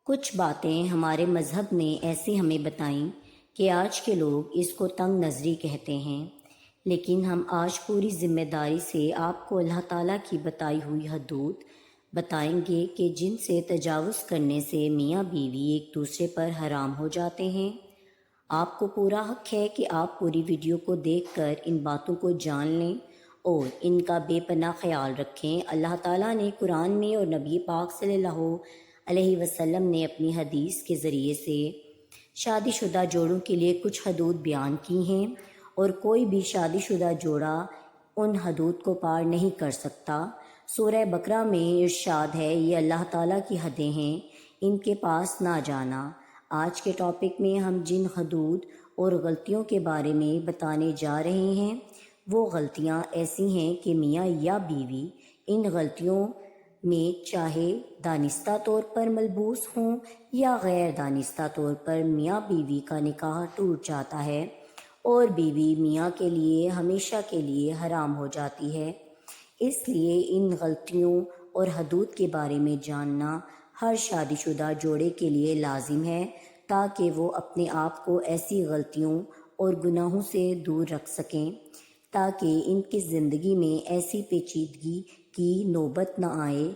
کچھ باتیں ہمارے مذہب نے ایسی ہمیں بتائیں کہ آج کے لوگ اس کو تنگ نظری کہتے ہیں، لیکن ہم آج پوری ذمہ داری سے آپ کو اللہ تعالیٰ کی بتائی ہوئی حدود بتائیں گے کہ جن سے تجاوز کرنے سے میاں بیوی ایک دوسرے پر حرام ہو جاتے ہیں۔ آپ کو پورا حق ہے کہ آپ پوری ویڈیو کو دیکھ کر ان باتوں کو جان لیں اور ان کا بے پناہ خیال رکھیں۔ اللہ تعالیٰ نے قرآن میں اور نبی پاک صلی اللہ علیہ وسلم نے اپنی حدیث کے ذریعے سے شادی شدہ جوڑوں کے لیے کچھ حدود بیان کی ہیں، اور کوئی بھی شادی شدہ جوڑا ان حدود کو پار نہیں کر سکتا۔ سورہ بقرہ میں ارشاد ہے، یہ اللہ تعالیٰ کی حدیں ہیں، ان کے پاس نہ جانا۔ آج کے ٹاپک میں ہم جن حدود اور غلطیوں کے بارے میں بتانے جا رہے ہیں وہ غلطیاں ایسی ہیں کہ میاں یا بیوی ان غلطیوں میں چاہے دانستہ طور پر ملبوس ہوں یا غیر دانستہ طور پر میاں بیوی کا نکاح ٹوٹ جاتا ہے اور بیوی میاں کے لیے ہمیشہ کے لیے حرام ہو جاتی ہے۔ اس لیے ان غلطیوں اور حدود کے بارے میں جاننا ہر شادی شدہ جوڑے کے لیے لازم ہے، تاکہ وہ اپنے آپ کو ایسی غلطیوں اور گناہوں سے دور رکھ سکیں، تاکہ ان کی زندگی میں ایسی پیچیدگی کی نوبت نہ آئے۔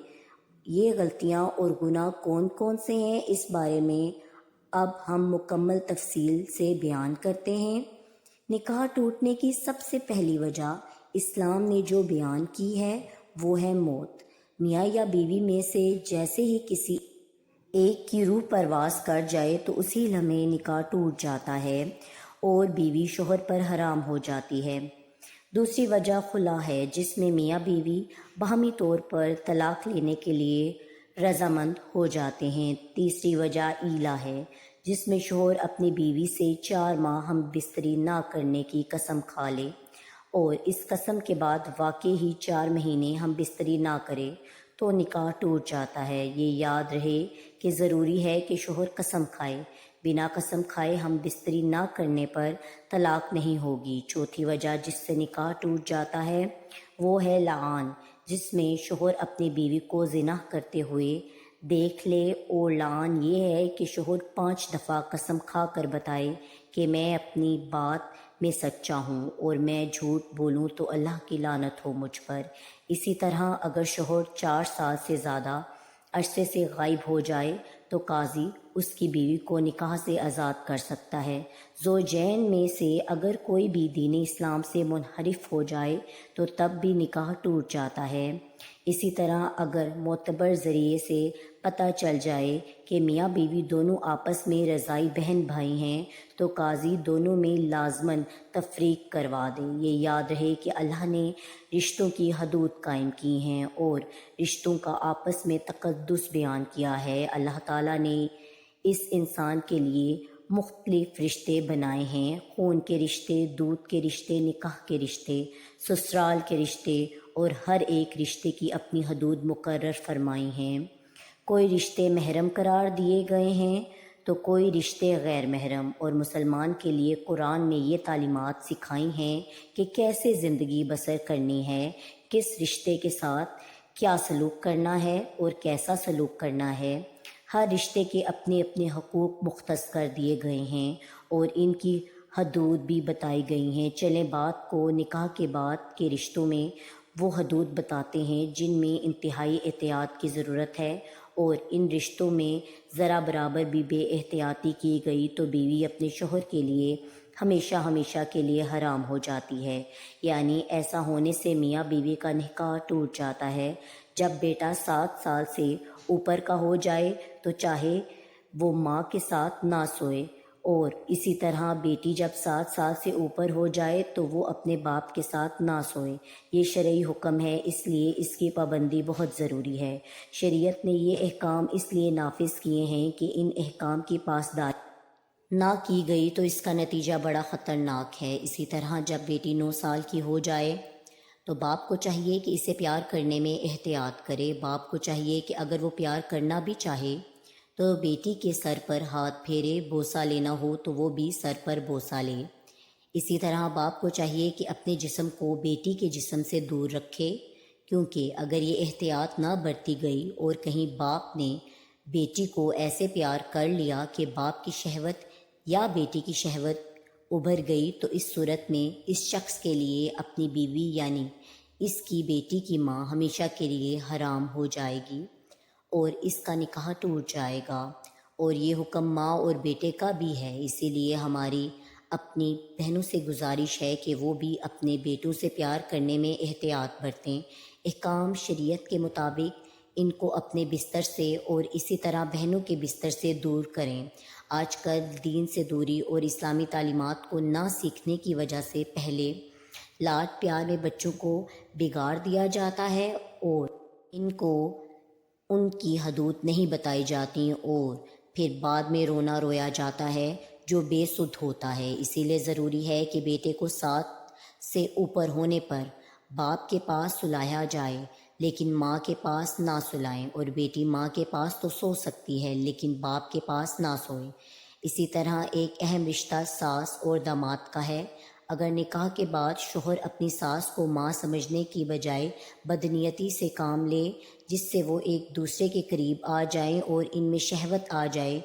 یہ غلطیاں اور گناہ کون کون سے ہیں، اس بارے میں اب ہم مکمل تفصیل سے بیان کرتے ہیں۔ نکاح ٹوٹنے کی سب سے پہلی وجہ اسلام نے جو بیان کی ہے وہ ہے موت۔ میاں یا بیوی میں سے جیسے ہی کسی ایک کی روح پرواز کر جائے تو اسی لمحے نکاح ٹوٹ جاتا ہے اور بیوی شوہر پر حرام ہو جاتی ہے۔ دوسری وجہ خلا ہے، جس میں میاں بیوی باہمی طور پر طلاق لینے کے لیے رضامند ہو جاتے ہیں۔ تیسری وجہ ایلا ہے، جس میں شوہر اپنی بیوی سے 4 ماہ ہم بستری نہ کرنے کی قسم کھا لے اور اس قسم کے بعد واقعی ہی 4 مہینے ہم بستری نہ کرے تو نکاح ٹوٹ جاتا ہے۔ یہ یاد رہے کہ ضروری ہے کہ شوہر قسم کھائے، بنا قسم کھائے ہم بستری نہ کرنے پر طلاق نہیں ہوگی۔ چوتھی وجہ جس سے نکاح ٹوٹ جاتا ہے وہ ہے لعان، جس میں شوہر اپنی بیوی کو زنا کرتے ہوئے دیکھ لے، اور لعان یہ ہے کہ شوہر 5 دفعہ قسم کھا کر بتائے کہ میں اپنی بات میں سچا ہوں اور میں جھوٹ بولوں تو اللہ کی لعنت ہو مجھ پر۔ اسی طرح اگر شوہر 4 سال سے زیادہ عرصے سے غائب ہو جائے تو قاضی اس کی بیوی کو نکاح سے آزاد کر سکتا ہے۔ زوجین میں سے اگر کوئی بھی دین اسلام سے منحرف ہو جائے تو تب بھی نکاح ٹوٹ جاتا ہے۔ اسی طرح اگر معتبر ذریعے سے پتہ چل جائے کہ میاں بیوی دونوں آپس میں رضائی بہن بھائی ہیں تو قاضی دونوں میں لازماً تفریق کروا دے۔ یہ یاد رہے کہ اللہ نے رشتوں کی حدود قائم کی ہیں اور رشتوں کا آپس میں تقدس بیان کیا ہے۔ اللہ تعالیٰ نے اس انسان کے لیے مختلف رشتے بنائے ہیں، خون کے رشتے، دودھ کے رشتے، نکاح کے رشتے، سسرال کے رشتے، اور ہر ایک رشتے کی اپنی حدود مقرر فرمائی ہیں۔ کوئی رشتے محرم قرار دیے گئے ہیں تو کوئی رشتے غیر محرم، اور مسلمان کے لیے قرآن میں یہ تعلیمات سکھائی ہیں کہ کیسے زندگی بسر کرنی ہے، کس رشتے کے ساتھ کیا سلوک کرنا ہے اور کیسا سلوک کرنا ہے۔ ہر رشتے کے اپنے اپنے حقوق مختص کر دیے گئے ہیں اور ان کی حدود بھی بتائی گئی ہیں۔ چلیں بات کو نکاح کے بعد کے رشتوں میں وہ حدود بتاتے ہیں جن میں انتہائی احتیاط کی ضرورت ہے، اور ان رشتوں میں ذرا برابر بھی بے احتیاطی کی گئی تو بیوی اپنے شوہر کے لیے ہمیشہ ہمیشہ کے لیے حرام ہو جاتی ہے۔ یعنی ایسا ہونے سے میاں بیوی کا نکاح ٹوٹ جاتا ہے۔ جب بیٹا 7 سال سے اوپر کا ہو جائے تو چاہے وہ ماں کے ساتھ نہ سوئے، اور اسی طرح بیٹی جب 7 سال سے اوپر ہو جائے تو وہ اپنے باپ کے ساتھ نہ سوئے۔ یہ شرعی حکم ہے، اس لیے اس کی پابندی بہت ضروری ہے۔ شریعت نے یہ احکام اس لیے نافذ کیے ہیں کہ ان احکام کی پاسداری نہ کی گئی تو اس کا نتیجہ بڑا خطرناک ہے۔ اسی طرح جب بیٹی 9 سال کی ہو جائے تو باپ کو چاہیے کہ اسے پیار کرنے میں احتیاط کرے۔ باپ کو چاہیے کہ اگر وہ پیار کرنا بھی چاہے تو بیٹی کے سر پر ہاتھ پھیرے، بوسہ لینا ہو تو وہ بھی سر پر بوسہ لے۔ اسی طرح باپ کو چاہیے کہ اپنے جسم کو بیٹی کے جسم سے دور رکھے، کیونکہ اگر یہ احتیاط نہ برتی گئی اور کہیں باپ نے بیٹی کو ایسے پیار کر لیا کہ باپ کی شہوت یا بیٹی کی شہوت ابھر گئی تو اس صورت میں اس شخص کے لیے اپنی بیوی یعنی اس کی بیٹی کی ماں ہمیشہ کے لیے حرام ہو جائے گی اور اس کا نکاح ٹوٹ جائے گا۔ اور یہ حکم ماں اور بیٹے کا بھی ہے، اسی لیے ہماری اپنی بہنوں سے گزارش ہے کہ وہ بھی اپنے بیٹوں سے پیار کرنے میں احتیاط برتیں، احکام شریعت کے مطابق ان کو اپنے بستر سے اور اسی طرح بہنوں کے بستر سے دور کریں۔ آج کل دین سے دوری اور اسلامی تعلیمات کو نہ سیکھنے کی وجہ سے پہلے لاڈ پیار میں بچوں کو بگاڑ دیا جاتا ہے اور ان کو ان کی حدود نہیں بتائی جاتی اور پھر بعد میں رونا رویا جاتا ہے جو بے سدھ ہوتا ہے۔ اسی لیے ضروری ہے کہ بیٹے کو 7 سے اوپر ہونے پر باپ کے پاس سلایا جائے لیکن ماں کے پاس نہ سلائیں، اور بیٹی ماں کے پاس تو سو سکتی ہے لیکن باپ کے پاس نہ سوئے۔ اسی طرح ایک اہم رشتہ ساس اور داماد کا ہے۔ اگر نکاح کے بعد شوہر اپنی ساس کو ماں سمجھنے کی بجائے بدنیتی سے کام لے جس سے وہ ایک دوسرے کے قریب آ جائیں اور ان میں شہوت آ جائے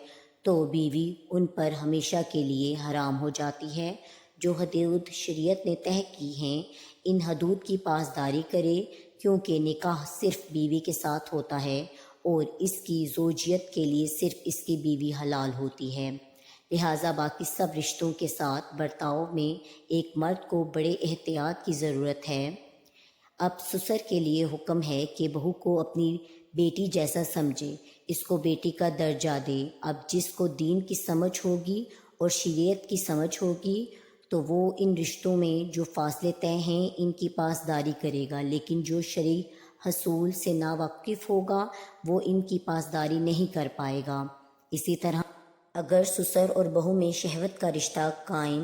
تو بیوی ان پر ہمیشہ کے لیے حرام ہو جاتی ہے۔ جو حدود شریعت نے طے کی ہیں ان حدود کی پاسداری کرے، کیونکہ نکاح صرف بیوی کے ساتھ ہوتا ہے اور اس کی زوجیت کے لیے صرف اس کی بیوی حلال ہوتی ہے، لہٰذا باقی سب رشتوں کے ساتھ برتاؤ میں ایک مرد کو بڑے احتیاط کی ضرورت ہے۔ اب سسر کے لیے حکم ہے کہ بہو کو اپنی بیٹی جیسا سمجھے، اس کو بیٹی کا درجہ دے۔ اب جس کو دین کی سمجھ ہوگی اور شریعت کی سمجھ ہوگی تو وہ ان رشتوں میں جو فاصلے طے ہیں ان کی پاسداری کرے گا، لیکن جو شرعی حصول سے ناواقف ہوگا وہ ان کی پاسداری نہیں کر پائے گا۔ اسی طرح اگر سسر اور بہو میں شہوت کا رشتہ قائم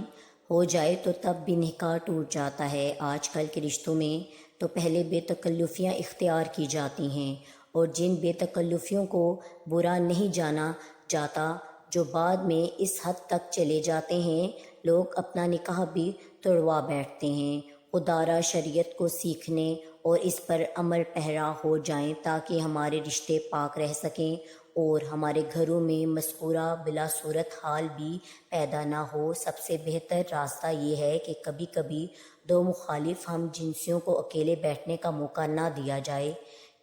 ہو جائے تو تب بھی نکاح ٹوٹ جاتا ہے۔ آج کل کے رشتوں میں تو پہلے بے تکلفیاں اختیار کی جاتی ہیں اور جن بے تکلفیوں کو برا نہیں جانا جاتا جو بعد میں اس حد تک چلے جاتے ہیں لوگ اپنا نکاح بھی توڑوا بیٹھتے ہیں۔ خدا را شریعت کو سیکھنے اور اس پر عمل پیرا ہو جائیں تاکہ ہمارے رشتے پاک رہ سکیں اور ہمارے گھروں میں مذکورہ بلا صورت حال بھی پیدا نہ ہو۔ سب سے بہتر راستہ یہ ہے کہ کبھی کبھی دو مخالف ہم جنسیوں کو اکیلے بیٹھنے کا موقع نہ دیا جائے،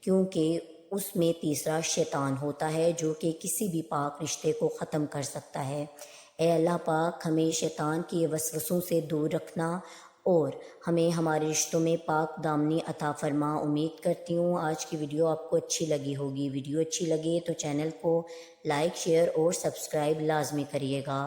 کیونکہ اس میں تیسرا شیطان ہوتا ہے جو کہ کسی بھی پاک رشتے کو ختم کر سکتا ہے۔ اے اللہ پاک ہمیں شیطان کی وسوسوں سے دور رکھنا اور ہمیں ہمارے رشتوں میں پاک دامنی عطا فرما۔ امید کرتی ہوں آج کی ویڈیو آپ کو اچھی لگی ہوگی۔ ویڈیو اچھی لگے تو چینل کو لائک، شیئر اور سبسکرائب لازمی کریے گا۔